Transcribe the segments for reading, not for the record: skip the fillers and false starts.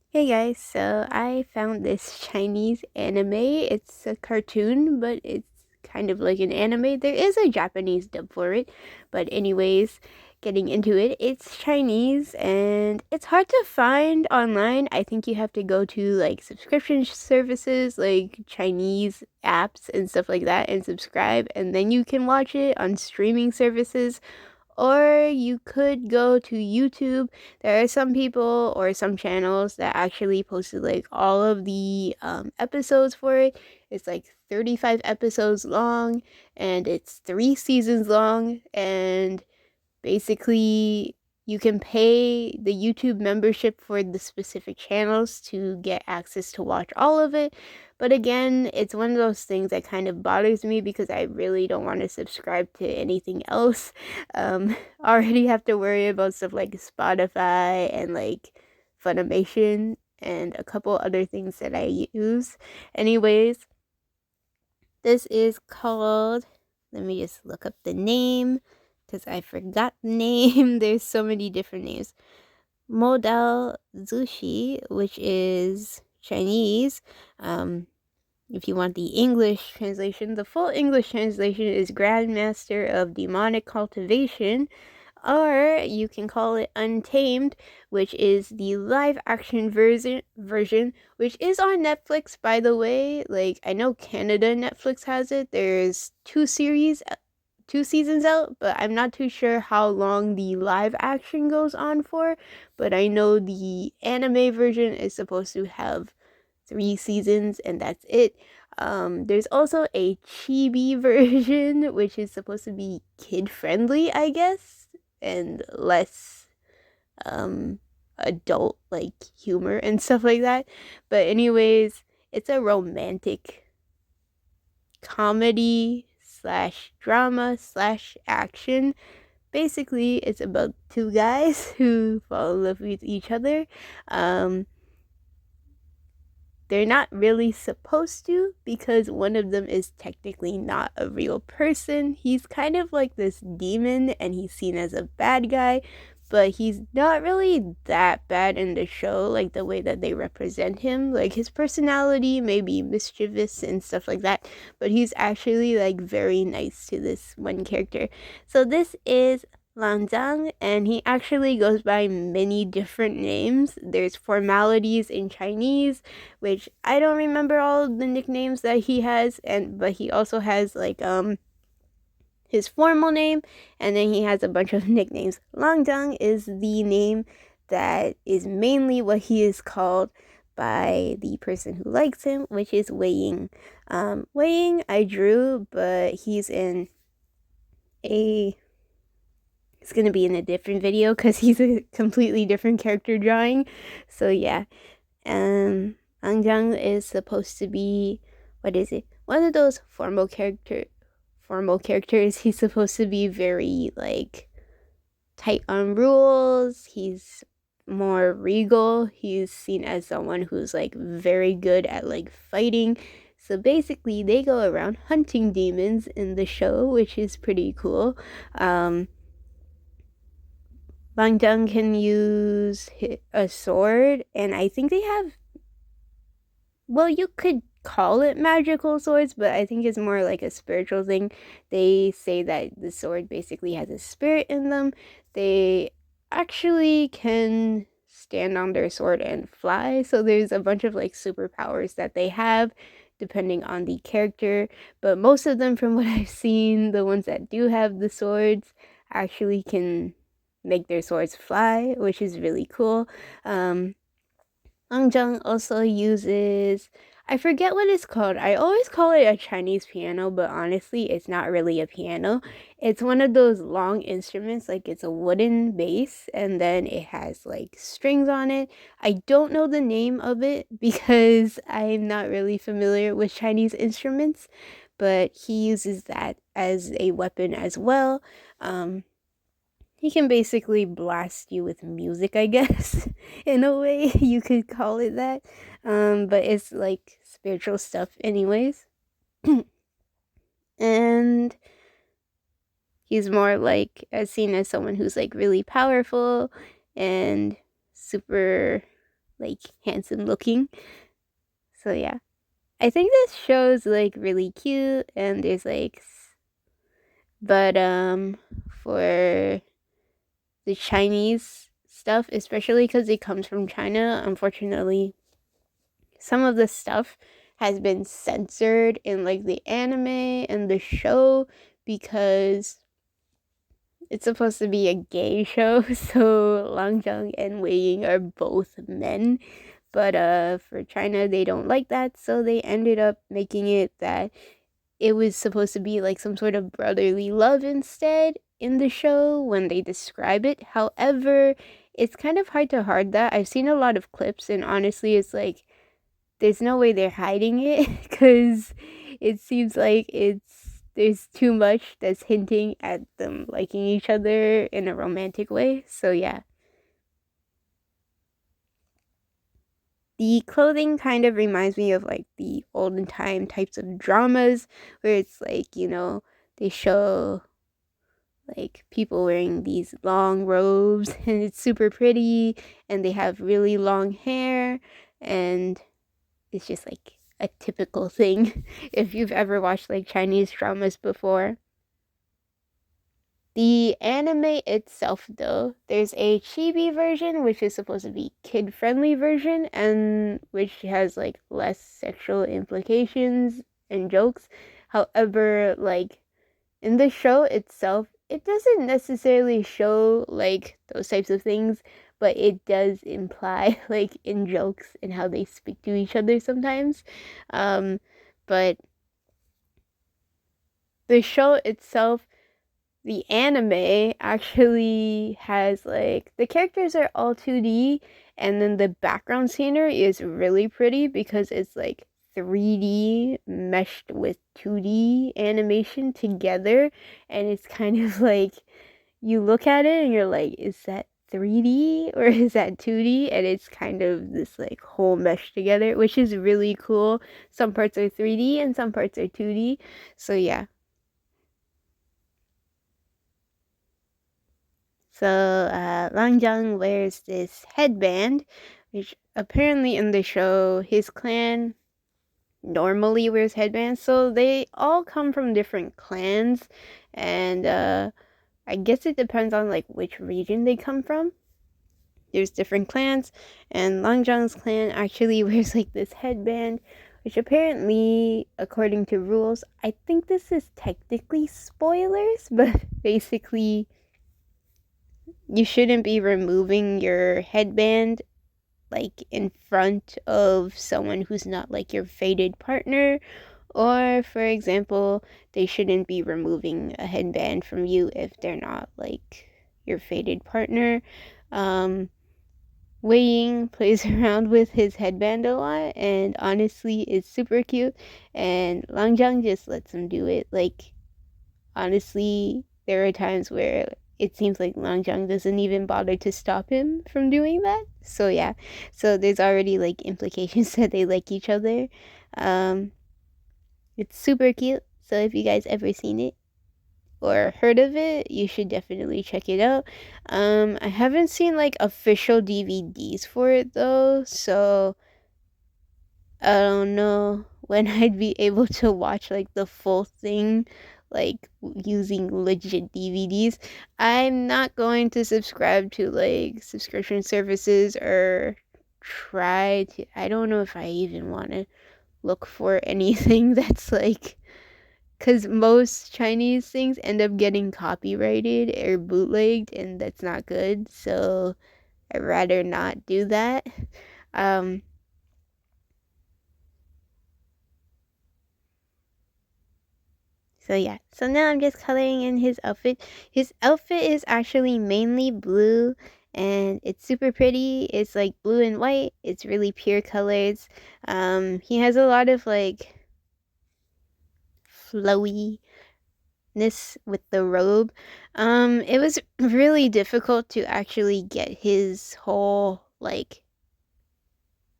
Hey guys, so I found this Chinese anime. It's a cartoon, but it's kind of like an anime. There is a Japanese dub for it, but anyways, getting into it, it's Chinese and it's hard to find online. I think you have to go to like subscription services like Chinese apps and stuff like that and subscribe, and then you can watch it on streaming services, or you could go to YouTube. There are some people or some channels that actually posted like all of the episodes for it. It's like 35 episodes long and it's 3 seasons long. And basically, you can pay the YouTube membership for the specific channels to get access to watch all of it. But again, it's one of those things that kind of bothers me because I really don't want to subscribe to anything else. I already have to worry about stuff like Spotify and like Funimation and a couple other things that I use. Anyways, this is called, let me just look up the name because I forgot the name. There's so many different names. Dao Zu Shi, which is Chinese. If you want the English translation, the full English translation is Grandmaster of Demonic Cultivation, or you can call it Untamed, which is the live action version, which is on Netflix, by the way. Like, I know Canada Netflix has it. There's two seasons out, but I'm not too sure how long the live action goes on for. But I know the anime version is supposed to have 3 seasons, and that's it. There's also a chibi version, which is supposed to be kid friendly, I guess, and less adult like humor and stuff like that. But anyways, it's a romantic comedy slash drama slash action. Basically, it's about two guys who fall in love with each other. Um, they're not really supposed to, because one of them is technically not a real person. He's kind of like this demon and he's seen as a bad guy, but he's not really that bad in the show, like the way that they represent him. Like, his personality may be mischievous and stuff like that, but he's actually like very nice to this one character. So this is Lan Zhang, and he actually goes by many different names. There's formalities in Chinese, which I don't remember all of the nicknames that he has, and but he also has like his formal name, and then he has a bunch of nicknames. Lan Zhang is the name that is mainly what he is called by the person who likes him, which is Wei Ying. Wei Ying I drew, but he's in a it's gonna be in a different video because he's a completely different character drawing. So yeah. Angjang is supposed to be, what is it? One of those formal characters. He's supposed to be very like tight on rules. He's more regal. He's seen as someone who's like very good at like fighting. So basically, they go around hunting demons in the show, which is pretty cool. Bang Jung can use a sword, and I think they have, well, you could call it magical swords, but I think it's more like a spiritual thing. They say that the sword basically has a spirit in them. They actually can stand on their sword and fly, so there's a bunch of like superpowers that they have depending on the character, but most of them, from what I've seen, the ones that do have the swords actually can make their swords fly, which is really cool. Jung also uses, I forget what it's called. I always call it a Chinese piano, but honestly, it's not really a piano. It's one of those long instruments, like it's a wooden bass, and then it has like strings on it. I don't know the name of it because I'm not really familiar with Chinese instruments, but he uses that as a weapon as well. He can basically blast you with music, I guess, in a way you could call it that. But it's like spiritual stuff, anyways. And he's more like as seen as someone who's like really powerful and super like handsome looking. So yeah, I think this show's like really cute, and there's like, but for the Chinese stuff, especially because it comes from China, unfortunately, some of the stuff has been censored in like the anime and the show because it's supposed to be a gay show. So Lan Zhan and Wei Ying are both men, but for China they don't like that, so they ended up making it that it was supposed to be like some sort of brotherly love instead in the show when they describe it. However, it's kind of hard to hide that. I've seen a lot of clips, and honestly, it's like there's no way they're hiding it because it seems like there's too much that's hinting at them liking each other in a romantic way. So yeah. The clothing kind of reminds me of like the olden time types of dramas where it's like, they show like people wearing these long robes and it's super pretty and they have really long hair, and it's just like a typical thing if you've ever watched like Chinese dramas before. The anime itself, though, there's a chibi version, which is supposed to be kid-friendly version, and which has like less sexual implications and jokes. However, like in the show itself, it doesn't necessarily show like those types of things, but it does imply like in jokes and how they speak to each other sometimes. But the show itself, the anime actually has like the characters are all 2D, and then the background scenery is really pretty because it's like 3D meshed with 2D animation together, and it's kind of like you look at it and you're like, is that 3D or is that 2D? And it's kind of this like whole mesh together, which is really cool. Some parts are 3D and some parts are 2D. So yeah. So Lan Zhang wears this headband, which apparently in the show his clan normally wears headbands. So they all come from different clans, and I guess it depends on like which region they come from. There's different clans, and Lan Zhang's clan actually wears like this headband, which apparently, according to rules, I think this is technically spoilers, but basically you shouldn't be removing your headband like in front of someone who's not like your fated partner, or for example, they shouldn't be removing a headband from you if they're not like your fated partner. Wei Ying plays around with his headband a lot, and honestly it's super cute, and Lang Zhang just lets him do it. Like honestly, there are times where it seems like Lan Zhan doesn't even bother to stop him from doing that. So yeah, so there's already like implications that they like each other. Um, it's super cute. So if you guys ever seen it or heard of it, you should definitely check it out. I haven't seen like official DVDs for it though, so I don't know when I'd be able to watch like the full thing, like using legit DVDs. I'm not going to subscribe to like subscription services or try to. I don't know if I even want to look for anything that's like, because most Chinese things end up getting copyrighted or bootlegged, and that's not good. So I'd rather not do that. Um, So yeah, so now I'm just coloring in his outfit. His outfit is actually mainly blue, and it's super pretty. It's like blue and white. It's really pure colors. He has a lot of like flowiness with the robe. It was really difficult to actually get his whole like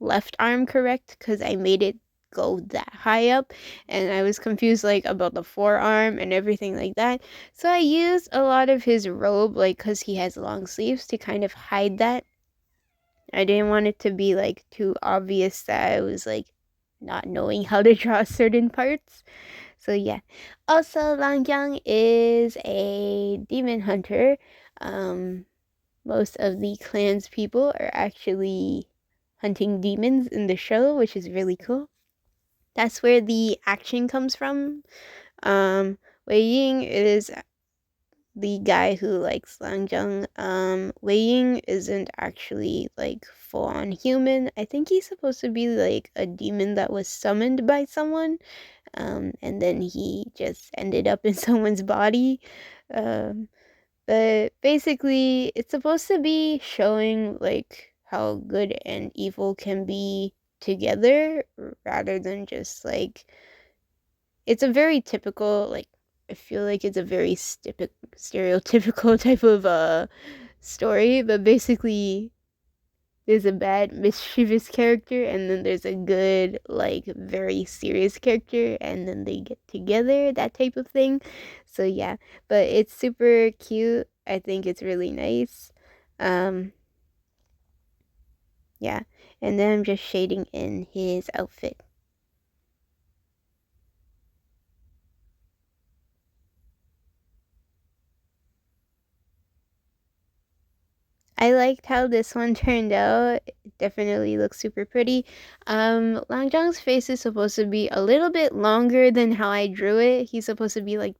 left arm correct because I made it go that high up, and I was confused like about the forearm and everything like that. So I used a lot of his robe, like because he has long sleeves, to kind of hide that. I didn't want it to be like too obvious that I was like not knowing how to draw certain parts. So yeah. Also, Lan Zhan is a demon hunter. Most of the clan's people are actually hunting demons in the show, which is really cool. That's where the action comes from. Wei Ying is the guy who likes Lang Zhang. Wei Ying isn't actually like full on human. I think he's supposed to be like a demon that was summoned by someone. And then he just ended up in someone's body. Um, but basically, it's supposed to be showing like how good and evil can be together rather than just like it's a very typical like I feel like it's a very stereotypical type of story, but basically there's a bad mischievous character and then there's a good like very serious character and then they get together, that type of thing. So yeah, but it's super cute. I think it's really nice. Um yeah, and then I'm just shading in his outfit. I liked how this one turned out. It definitely looks super pretty. Lang Zhang's face is supposed to be a little bit longer than how I drew it. He's supposed to be like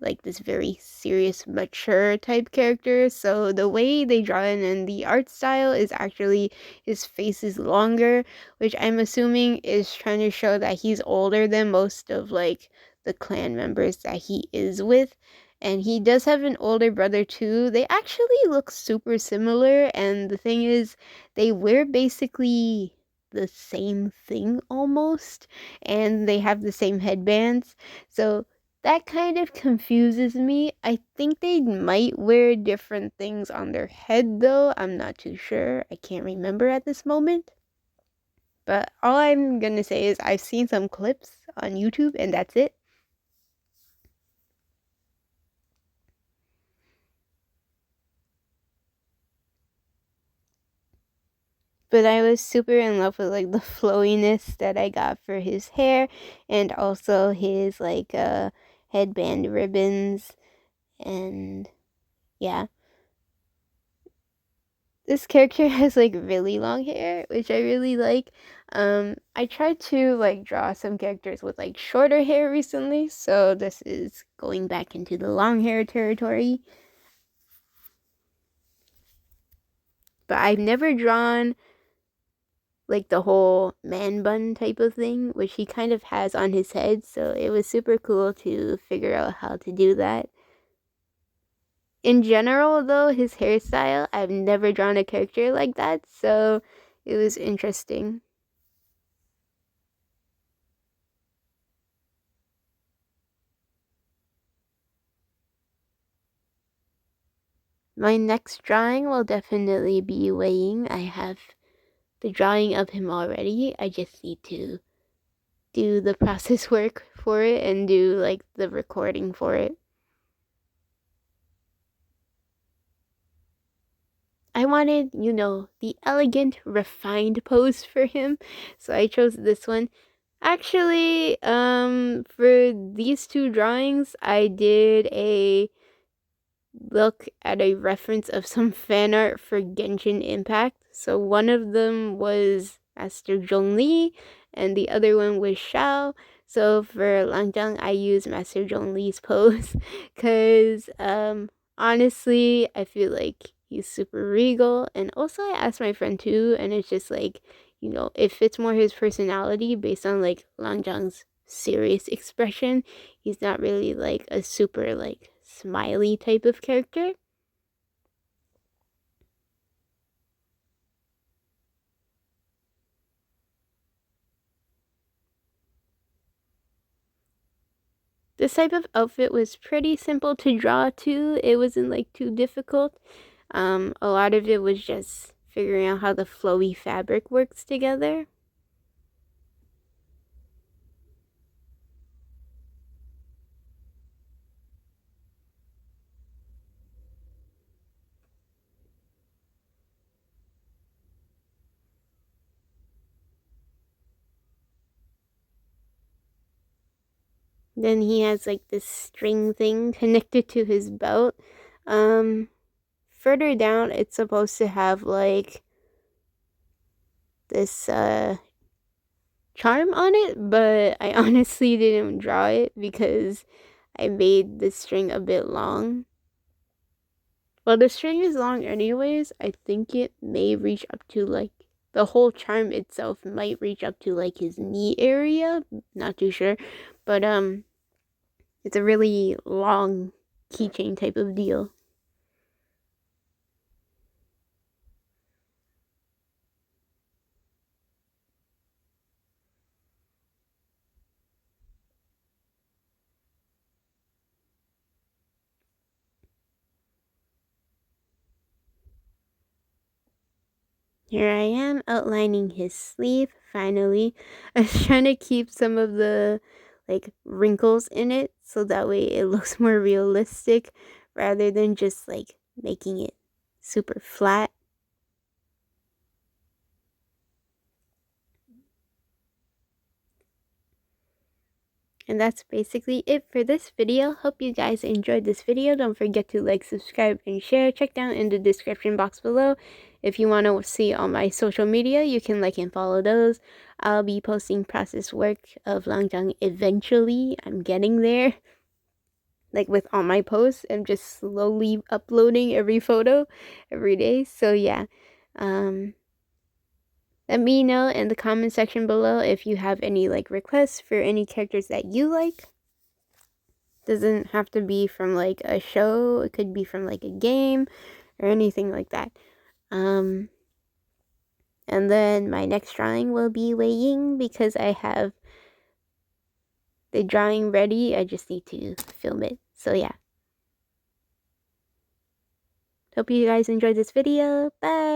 like this very serious, mature type character. So the way they draw it and the art style is actually his face is longer, which I'm assuming is trying to show that he's older than most of like the clan members that he is with. And he does have an older brother too. They actually look super similar, and the thing is, they wear basically the same thing almost, and they have the same headbands. So that kind of confuses me. I think they might wear different things on their head though. I'm not too sure. I can't remember at this moment. But all I'm gonna say is I've seen some clips on YouTube, and that's it. But I was super in love with like the flowiness that I got for his hair and also his like headband ribbons and yeah. This character has like really long hair, which I really like. I tried to like draw some characters with like shorter hair recently, so this is going back into the long hair territory. But I've never drawn like the whole man bun type of thing, which he kind of has on his head. So it was super cool to figure out how to do that. In general, though, his hairstyle, I've never drawn a character like that. So it was interesting. My next drawing will definitely be Wei Ying. I have the drawing of him already. I just need to do the process work for it and do like the recording for it. I wanted, the elegant, refined pose for him, so I chose this one. Actually, for these two drawings, I did a look at a reference of some fan art for Genshin Impact. So one of them was Master Zhongli, and the other one was Shao. So for Lan Zhang, I used Master Zhongli's pose, because honestly, I feel like he's super regal. And also, I asked my friend too, and it's just like, it fits more his personality based on like Lan Zhang's serious expression. He's not really like a super like smiley type of character. This type of outfit was pretty simple to draw too. It wasn't like too difficult. A lot of it was just figuring out how the flowy fabric works together. Then he has like this string thing connected to his belt. Further down, it's supposed to have like this charm on it, but I honestly didn't draw it because I made the string a bit long. Well, the string is long anyways. I think it may reach up to like the whole charm itself might reach up to like his knee area. Not too sure, but it's a really long keychain type of deal. Here I am outlining his sleeve, finally. I was trying to keep some of the like wrinkles in it so that way it looks more realistic rather than just like making it super flat. And that's basically it for this video. Hope you guys enjoyed this video. Don't forget to like, subscribe, and share. Check down in the description box below. If you want to see all my social media, you can like and follow those. I'll be posting process work of Lan Zhan eventually. I'm getting there. Like with all my posts, I'm just slowly uploading every photo every day. So yeah. Let me know in the comment section below if you have any like requests for any characters that you like. Doesn't have to be from like a show, it could be from like a game or anything like that. And then my next drawing will be Wei Ying because I have the drawing ready. I just need to film it. So yeah. Hope you guys enjoyed this video. Bye!